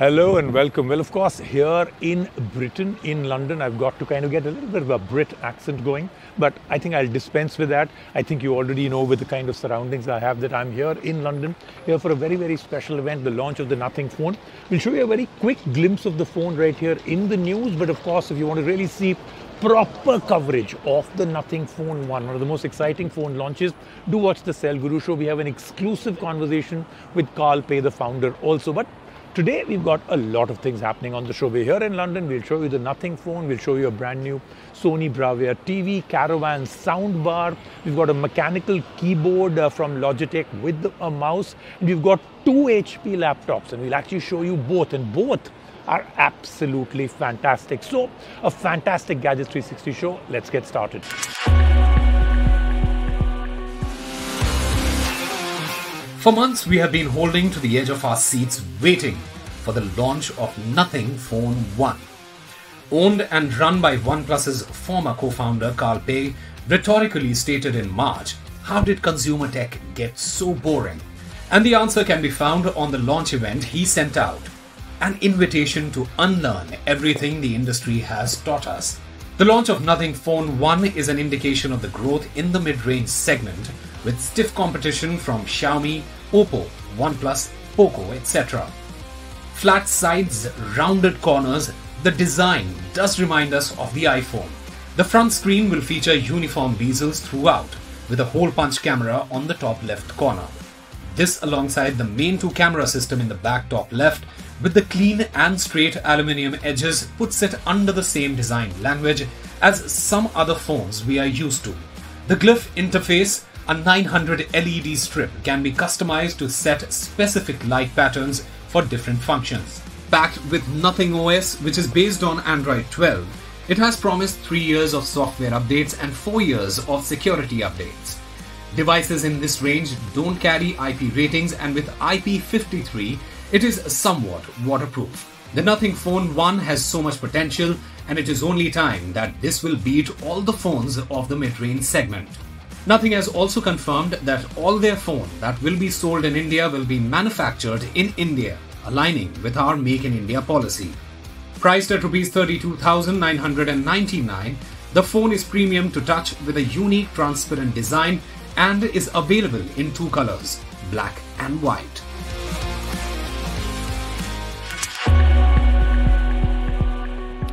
Hello and welcome. Well, of course, here in Britain, in London, I've got to kind of get a little bit of a Brit accent going, but I think I'll dispense with that. I think you already know with the kind of surroundings I have that I'm here in London, here for a very, very special event, the launch of the Nothing phone. We'll show you a very quick glimpse of the phone right here in the news, but of course, if you want to really see proper coverage of the Nothing Phone 1, one of the most exciting phone launches, do watch the Cell Guru show. We have an exclusive conversation with Carl Pei, the founder also. But today, we've got a lot of things happening on the show. We're here in London. We'll show you the Nothing phone. We'll show you a brand new Sony Bravia TV, Carvaan soundbar. We've got a mechanical keyboard from Logitech with a mouse. And we've got 2 HP laptops, and we'll actually show you both. And both are absolutely fantastic. So, a fantastic Gadget 360 show. Let's get started. For months, we have been holding to the edge of our seats waiting for the launch of Nothing Phone 1. Owned and run by OnePlus's former co-founder Carl Pei rhetorically stated in March, how did consumer tech get so boring? And the answer can be found on the launch event he sent out, an invitation to unlearn everything the industry has taught us. The launch of Nothing Phone 1 is an indication of the growth in the mid-range segment, with stiff competition from Xiaomi, Oppo, OnePlus, Poco, etc. Flat sides, rounded corners, the design does remind us of the iPhone. The front screen will feature uniform bezels throughout, with a hole punch camera on the top left corner. This alongside the main 2 camera system in the back top left, with the clean and straight aluminium edges, puts it under the same design language as some other phones we are used to. The glyph interface, a 900 LED strip, can be customized to set specific light patterns for different functions. Backed with Nothing OS, which is based on Android 12, it has promised 3 years of software updates and 4 years of security updates. Devices in this range don't carry IP ratings, and with IP53, it is somewhat waterproof. The Nothing Phone 1 has so much potential, and it is only time that this will beat all the phones of the mid-range segment. Nothing has also confirmed that all their phones that will be sold in India will be manufactured in India, aligning with our Make in India policy. Priced at Rs 32,999, the phone is premium to touch with a unique transparent design and is available in 2 colors, black and white.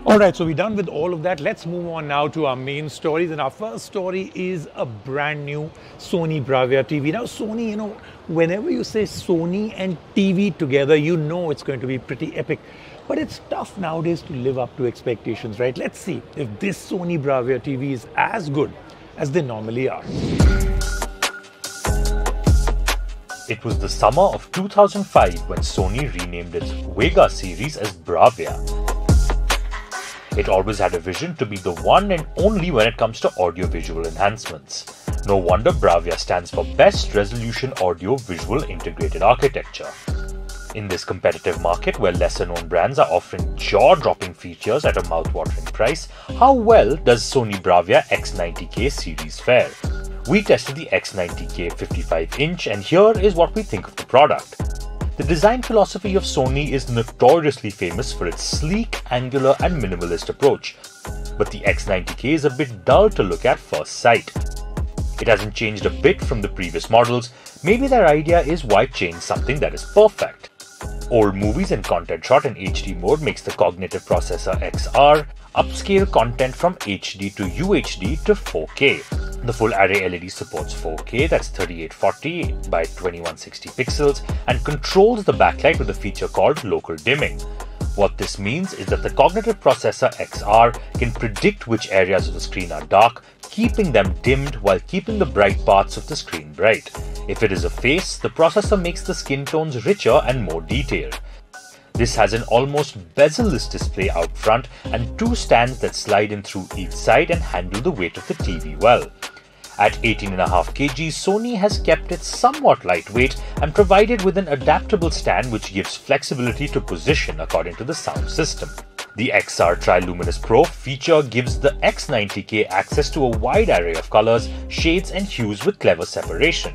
Alright, so we're done with all of that. Let's move on now to our main stories. And our first story is a brand new Sony Bravia TV. Now, Sony, whenever you say Sony and TV together, you know it's going to be pretty epic. But it's tough nowadays to live up to expectations, right? Let's see if this Sony Bravia TV is as good as they normally are. It was the summer of 2005 when Sony renamed its Vega series as Bravia. It always had a vision to be the one and only when it comes to audio-visual enhancements. No wonder Bravia stands for Best Resolution Audio-Visual Integrated Architecture. In this competitive market where lesser-known brands are offering jaw-dropping features at a mouth-watering price, how well does Sony Bravia X90K series fare? We tested the X90K 55-inch, and here is what we think of the product. The design philosophy of Sony is notoriously famous for its sleek, angular and minimalist approach, but the X90K is a bit dull to look at first sight. It hasn't changed a bit from the previous models. Maybe their idea is why change something that is perfect. Old movies and content shot in HD mode makes the cognitive processor XR upscale content from HD to UHD to 4K. The full array LED supports 4K, that's 3840 by 2160 pixels, and controls the backlight with a feature called local dimming. What this means is that the cognitive processor XR can predict which areas of the screen are dark, keeping them dimmed while keeping the bright parts of the screen bright. If it is a face, the processor makes the skin tones richer and more detailed. This has an almost bezel-less display out front and 2 stands that slide in through each side and handle the weight of the TV well. At 18.5 kg, Sony has kept it somewhat lightweight and provided with an adaptable stand which gives flexibility to position according to the sound system. The XR Triluminous Pro feature gives the X90K access to a wide array of colors, shades and hues with clever separation.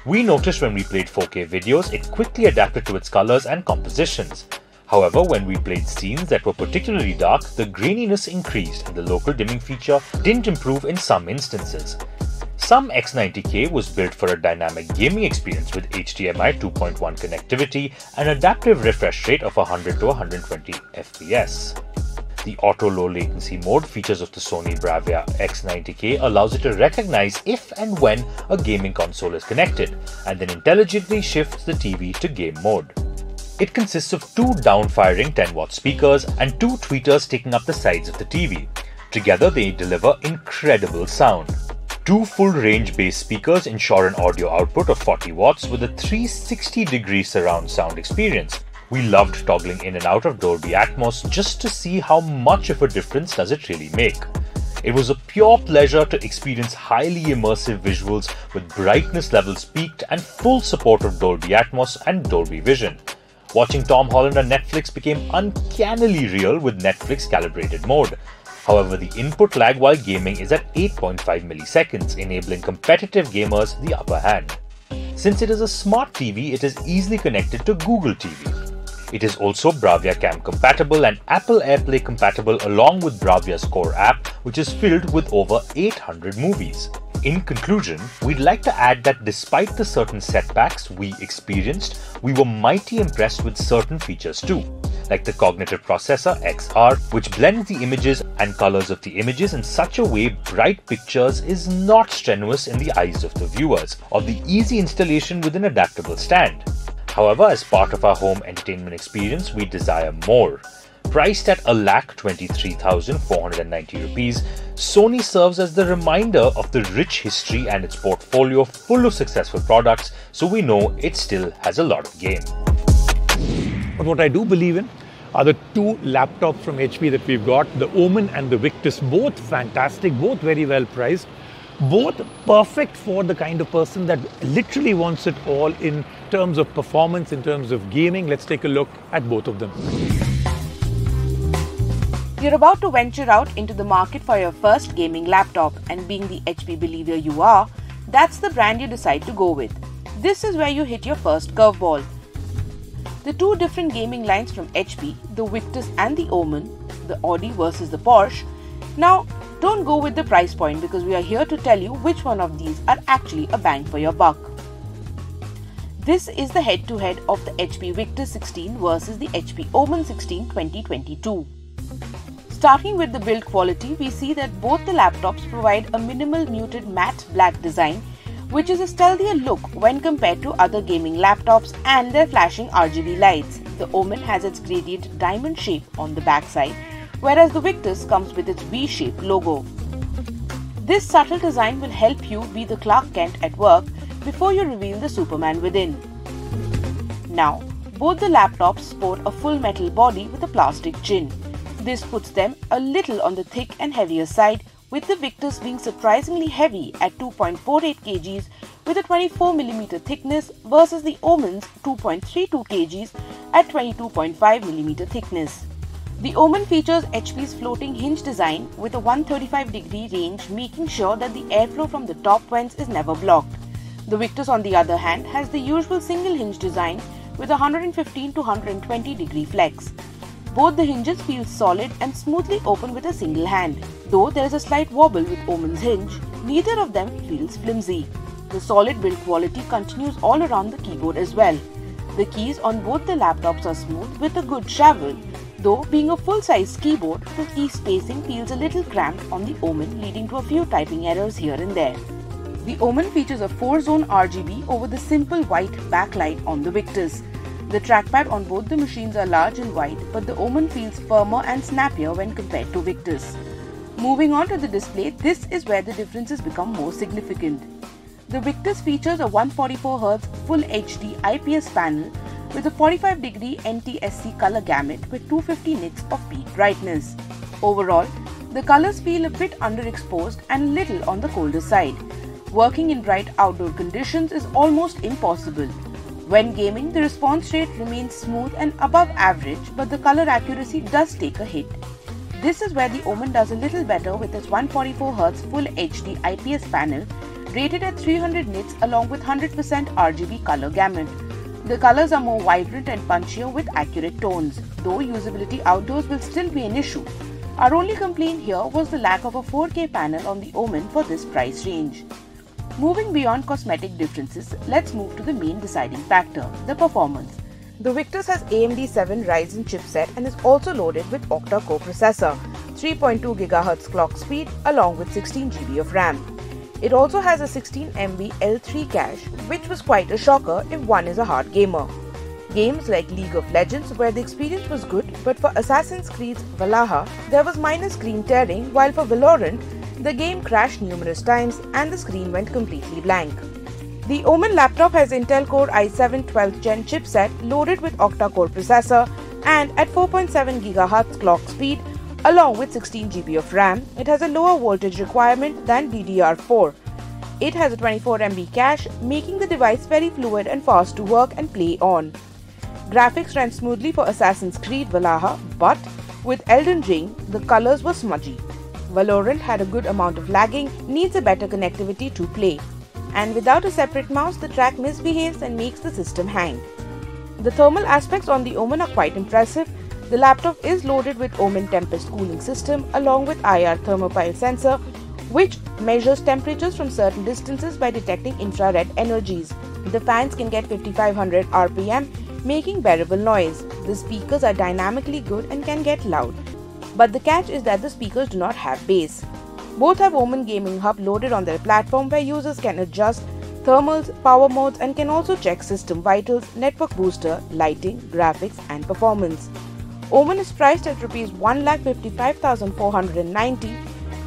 We noticed when we played 4K videos, it quickly adapted to its colors and compositions. However, when we played scenes that were particularly dark, the graininess increased and the local dimming feature didn't improve in some instances. Some X90K was built for a dynamic gaming experience with HDMI 2.1 connectivity and adaptive refresh rate of 100 to 120 FPS. The auto low latency mode features of the Sony Bravia X90K allows it to recognize if and when a gaming console is connected and then intelligently shifts the TV to game mode. It consists of two down-firing 10-watt speakers and two tweeters taking up the sides of the TV. Together they deliver incredible sound. Two full-range bass speakers ensure an audio output of 40 watts with a 360-degree surround sound experience. We loved toggling in and out of Dolby Atmos just to see how much of a difference does it really make. It was a pure pleasure to experience highly immersive visuals with brightness levels peaked and full support of Dolby Atmos and Dolby Vision. Watching Tom Holland on Netflix became uncannily real with Netflix calibrated mode. However, the input lag while gaming is at 8.5 milliseconds, enabling competitive gamers the upper hand. Since it is a smart TV, it is easily connected to Google TV. It is also Bravia Cam compatible and Apple AirPlay compatible along with Bravia's core app, which is filled with over 800 movies. In conclusion, we'd like to add that despite the certain setbacks we experienced, we were mighty impressed with certain features too, like the cognitive processor XR, which blends the images and colors of the images in such a way bright pictures is not strenuous in the eyes of the viewers, or the easy installation with an adaptable stand. However, as part of our home entertainment experience, we desire more. Priced at 1,23,490 rupees, Sony serves as the reminder of the rich history and its portfolio full of successful products, so we know it still has a lot of game. But what I do believe in are the two laptops from HP that we've got, the Omen and the Victus, both fantastic, both very well priced, both perfect for the kind of person that literally wants it all in terms of performance, in terms of gaming. Let's take a look at both of them. You're about to venture out into the market for your first gaming laptop, and being the HP believer you are, that's the brand you decide to go with. This is where you hit your first curveball. The two different gaming lines from HP, the Victus and the Omen, the Audi versus the Porsche. Now, don't go with the price point because we are here to tell you which one of these are actually a bang for your buck. This is the head-to-head of the HP Victus 16 versus the HP Omen 16 2022. Starting with the build quality, we see that both the laptops provide a minimal muted matte black design, which is a stealthier look when compared to other gaming laptops and their flashing RGB lights. The Omen has its gradient diamond shape on the backside, whereas the Victus comes with its V-shaped logo. This subtle design will help you be the Clark Kent at work before you reveal the Superman within. Now, both the laptops sport a full metal body with a plastic chin. This puts them a little on the thick and heavier side, with the Victus being surprisingly heavy at 2.48 kgs with a 24mm thickness versus the Omen's 2.32 kgs at 22.5mm thickness. The Omen features HP's floating hinge design with a 135-degree range, making sure that the airflow from the top vents is never blocked. The Victus, on the other hand, has the usual single hinge design with a 115 to 120-degree flex. Both the hinges feel solid and smoothly open with a single hand. Though there is a slight wobble with Omen's hinge, neither of them feels flimsy. The solid build quality continues all around the keyboard as well. The keys on both the laptops are smooth with a good travel. Though being a full-size keyboard, the key spacing feels a little cramped on the Omen, leading to a few typing errors here and there. The Omen features a 4-zone RGB over the simple white backlight on the Victus. The trackpad on both the machines are large and wide, but the Omen feels firmer and snappier when compared to Victus. Moving on to the display, this is where the differences become more significant. The Victus features a 144Hz Full HD IPS panel with a 45-degree NTSC color gamut with 250 nits of peak brightness. Overall, the colors feel a bit underexposed and a little on the colder side. Working in bright outdoor conditions is almost impossible. When gaming, the response rate remains smooth and above average, but the color accuracy does take a hit. This is where the Omen does a little better with its 144Hz Full HD IPS panel rated at 300 nits along with 100% RGB color gamut. The colors are more vibrant and punchier with accurate tones, though usability outdoors will still be an issue. Our only complaint here was the lack of a 4K panel on the Omen for this price range. Moving beyond cosmetic differences, let's move to the main deciding factor, the performance. The Victus has AMD 7 Ryzen chipset and is also loaded with octa-core processor, 3.2 GHz clock speed along with 16 GB of RAM. It also has a 16 MB L3 cache, which was quite a shocker if one is a hard gamer. Games like League of Legends, where the experience was good, but for Assassin's Creed Valhalla, there was minor screen tearing, while for Valorant, the game crashed numerous times and the screen went completely blank. The Omen laptop has Intel Core i7 12th Gen chipset loaded with octa-core processor and at 4.7 GHz clock speed along with 16 GB of RAM. It has a lower voltage requirement than DDR4. It has a 24 MB cache, making the device very fluid and fast to work and play on. Graphics ran smoothly for Assassin's Creed Valhalla, but with Elden Ring, the colors were smudgy. Valorant had a good amount of lagging, needs a better connectivity to play. And without a separate mouse, the track misbehaves and makes the system hang. The thermal aspects on the Omen are quite impressive. The laptop is loaded with Omen Tempest cooling system along with IR thermopile sensor, which measures temperatures from certain distances by detecting infrared energies. The fans can get 5500 RPM, making bearable noise. The speakers are dynamically good and can get loud. But the catch is that the speakers do not have bass. Both have Omen Gaming Hub loaded on their platform where users can adjust thermals, power modes and can also check system vitals, network booster, lighting, graphics and performance. Omen is priced at Rs 1,55,490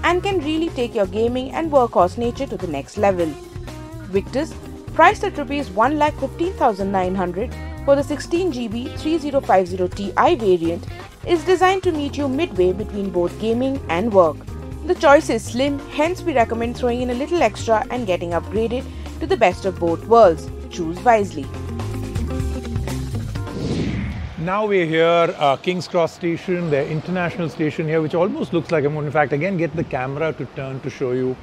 and can really take your gaming and workhorse nature to the next level. Victus, priced at Rs 1,15,900 for the 16 GB 3050 Ti variant, is designed to meet you midway between both gaming and work. The choice is slim, hence we recommend throwing in a little extra and getting upgraded to the best of both worlds. Choose wisely. Now we're here, King's Cross Station, their international station here, which almost looks like, I'm going to in fact again get the camera to turn to show you.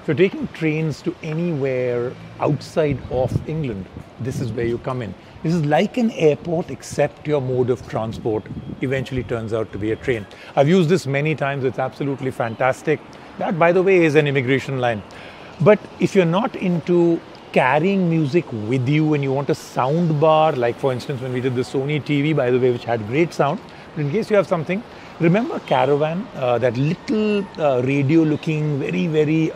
If you're taking trains to anywhere outside of England, this is where you come in. This is like an airport, except your mode of transport eventually turns out to be a train. I've used this many times, it's absolutely fantastic. That, by the way, is an immigration line. But if you're not into carrying music with you and you want a sound bar, like for instance when we did the Sony TV, by the way, which had great sound, but in case you have something, remember Carvaan, that little radio looking, very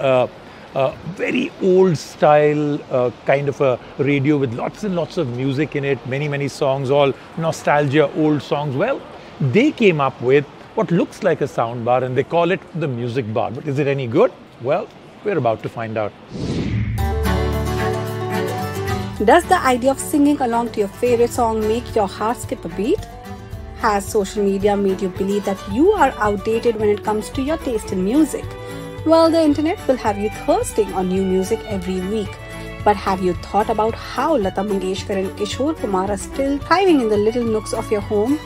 old style kind of a radio with lots and lots of music in it, many songs, all nostalgia, old songs. Well, they came up with what looks like a sound bar and they call it the Music Bar. But is it any good? Well, we're about to find out. Does the idea of singing along to your favorite song make your heart skip a beat? Has social media made you believe that you are outdated when it comes to your taste in music? Well, the internet will have you thirsting on new music every week. But have you thought about how Lata Mangeshkar and Kishore Kumar are still thriving in the little nooks of your home?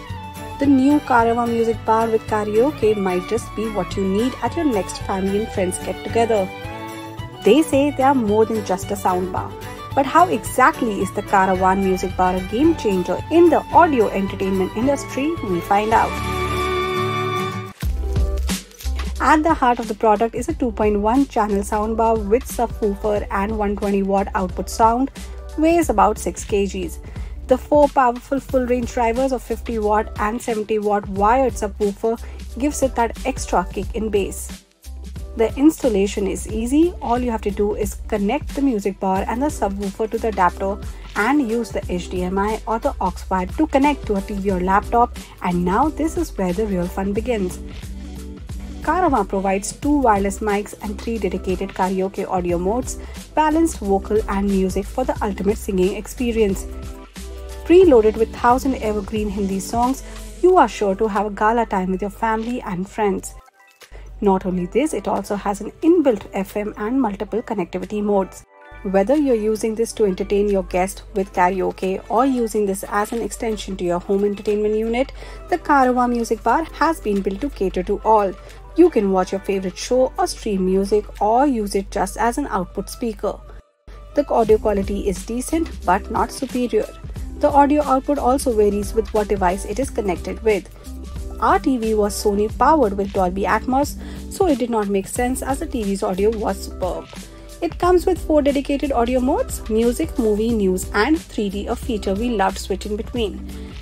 The new Carvaan Musicbar with karaoke might just be what you need at your next family and friends get together. They say they are more than just a soundbar. But how exactly is the Carvaan Musicbar a game changer in the audio entertainment industry? We find out. At the heart of the product is a 2.1 channel soundbar with subwoofer and 120 watt output sound, weighs about 6 kgs. The 4 powerful full range drivers of 50 watt and 70 watt wired subwoofer gives it that extra kick in bass. The installation is easy. All you have to do is connect the music bar and the subwoofer to the adapter and use the HDMI or the aux wire to connect to a TV or laptop, and now this is where the real fun begins. Carvaan provides 2 wireless mics and 3 dedicated karaoke audio modes, balanced vocal and music for the ultimate singing experience. Preloaded with 1000 evergreen Hindi songs, you are sure to have a gala time with your family and friends. Not only this, it also has an inbuilt FM and multiple connectivity modes. Whether you're using this to entertain your guest with karaoke or using this as an extension to your home entertainment unit, the Carvaan Musicbar has been built to cater to all. You can watch your favorite show or stream music or use it just as an output speaker. The audio quality is decent but not superior. The audio output also varies with what device it is connected with. Our TV was Sony powered with Dolby Atmos, so it did not make sense as the TV's audio was superb. It comes with 4 dedicated audio modes: music, movie, news and 3D, a feature we loved switching between.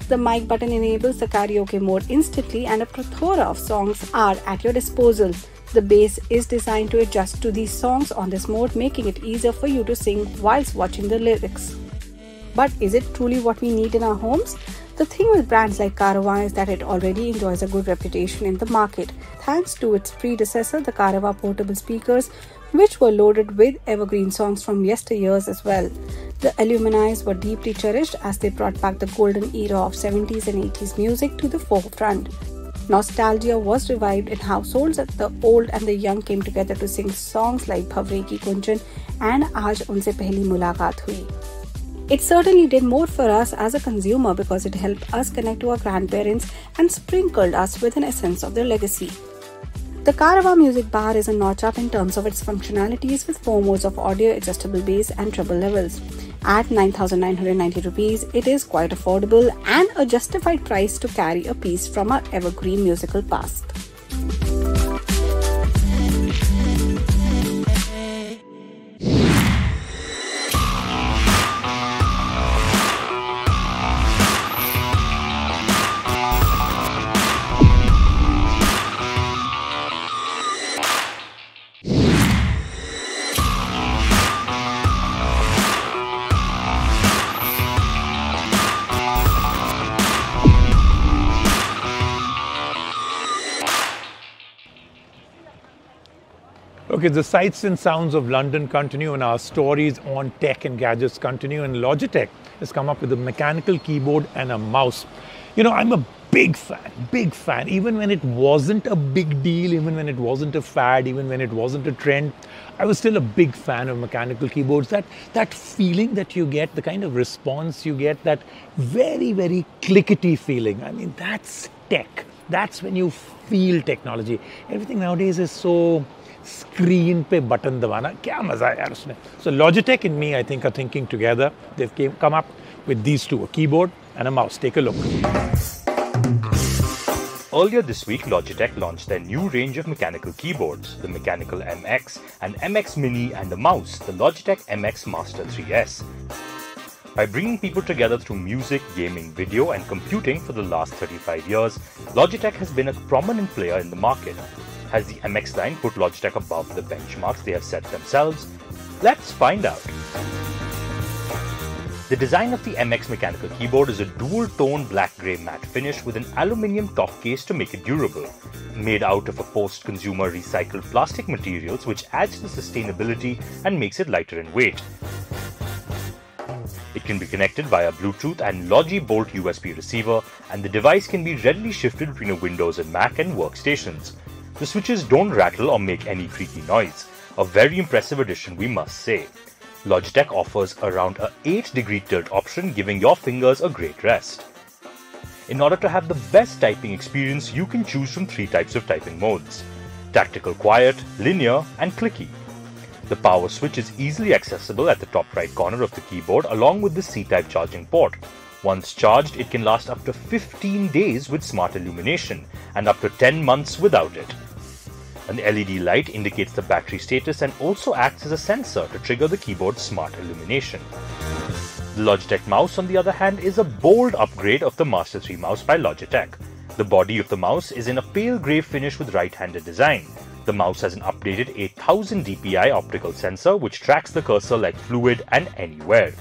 The mic button enables the karaoke mode instantly and a plethora of songs are at your disposal. The bass is designed to adjust to these songs on this mode, making it easier for you to sing whilst watching the lyrics. But is it truly what we need in our homes? The thing with brands like Carvaan is that it already enjoys a good reputation in the market, thanks to its predecessor, the Carvaan portable speakers, which were loaded with evergreen songs from yesteryears as well. The Illuminis were deeply cherished as they brought back the golden era of 70s and 80s music to the forefront. Nostalgia was revived in households as the old and the young came together to sing songs like Bhavre Ki Kunchan and Aaj Unse Pehli Mulaqat Hui. It certainly did more for us as a consumer because it helped us connect to our grandparents and sprinkled us with an essence of their legacy. The Carvaan Musicbar is a notch up in terms of its functionalities with 4 modes of audio, adjustable bass and treble levels. At 9,990 rupees, it is quite affordable and a justified price to carry a piece from our evergreen musical past. Okay, the sights and sounds of London continue and our stories on tech and gadgets continue, and Logitech has come up with a mechanical keyboard and a mouse. You know, I'm a big fan, even when it wasn't a big deal, even when it wasn't a fad, even when it wasn't a trend, I was still a big fan of mechanical keyboards. That feeling that you get, the kind of response you get, that very, very clickety feeling. I mean, that's tech. That's when you feel technology. Everything nowadays is so screen pe button dabana, kya maza hai yaar usme. So Logitech and me, I think, are thinking together. They've come up with these two, a keyboard and a mouse. Take a look. Earlier this week, Logitech launched their new range of mechanical keyboards, the Mechanical MX and MX Mini, and a mouse, the Logitech MX Master 3S. By bringing people together through music, gaming, video and computing for the last 35 years, Logitech has been a prominent player in the market. Has the MX line put Logitech above the benchmarks they have set themselves? Let's find out. The design of the MX mechanical keyboard is a dual-tone black-grey matte finish with an aluminium top case to make it durable. Made out of a post-consumer recycled plastic materials which adds to sustainability and makes it lighter in weight. It can be connected via Bluetooth and Logi Bolt USB receiver, and the device can be readily shifted between a Windows and Mac and workstations. The switches don't rattle or make any creaky noise. A very impressive addition, we must say. Logitech offers around a 8-degree tilt option, giving your fingers a great rest. In order to have the best typing experience, you can choose from 3 types of typing modes: tactical quiet, linear and clicky. The power switch is easily accessible at the top right corner of the keyboard along with the C-type charging port. Once charged, it can last up to 15 days with smart illumination and up to 10 months without it. An LED light indicates the battery status and also acts as a sensor to trigger the keyboard's smart illumination. The Logitech mouse, on the other hand, is a bold upgrade of the Master 3 mouse by Logitech. The body of the mouse is in a pale grey finish with right-handed design. The mouse has an updated 8000 dpi optical sensor which tracks the cursor like fluid and anywhere.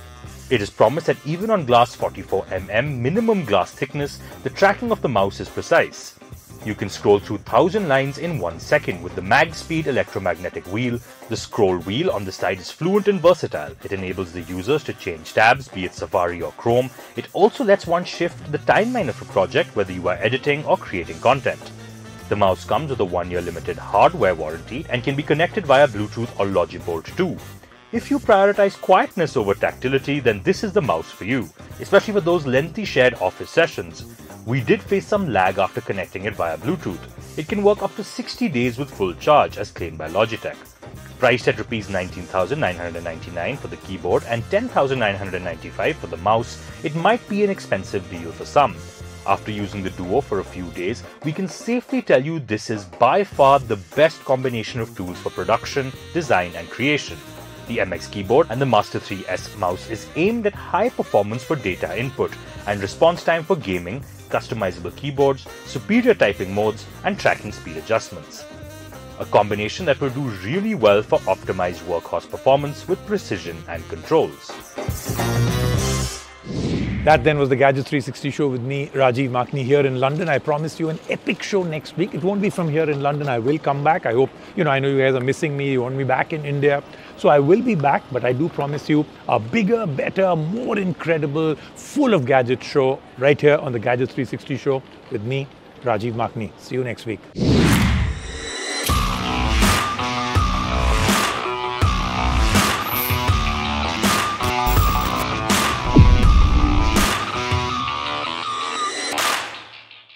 It is promised that even on glass 44mm minimum glass thickness, the tracking of the mouse is precise. You can scroll through 1000 lines in 1 second with the mag-speed electromagnetic wheel. The scroll wheel on the side is fluent and versatile. It enables the users to change tabs, be it Safari or Chrome. It also lets one shift the timeline of a project, whether you are editing or creating content. The mouse comes with a 1-year limited hardware warranty and can be connected via Bluetooth or Logi Bolt 2. If you prioritize quietness over tactility, then this is the mouse for you, especially for those lengthy shared office sessions. We did face some lag after connecting it via Bluetooth. It can work up to 60 days with full charge, as claimed by Logitech. Priced at Rs 19,999 for the keyboard and 10,995 for the mouse, it might be an expensive deal for some. After using the Duo for a few days, we can safely tell you this is by far the best combination of tools for production, design and creation. The MX keyboard and the Master 3S mouse is aimed at high performance for data input and response time for gaming, customizable keyboards, superior typing modes and tracking speed adjustments. A combination that will do really well for optimized workhorse performance with precision and controls. That then was the Gadget 360 show with me, Rajiv Makni, here in London. I promised you an epic show next week. It won't be from here in London. I will come back. I hope, I know you guys are missing me. You want me back in India. So I will be back, but I do promise you a bigger, better, more incredible, full of gadgets show right here on the Gadget 360 show with me, Rajiv Makni. See you next week.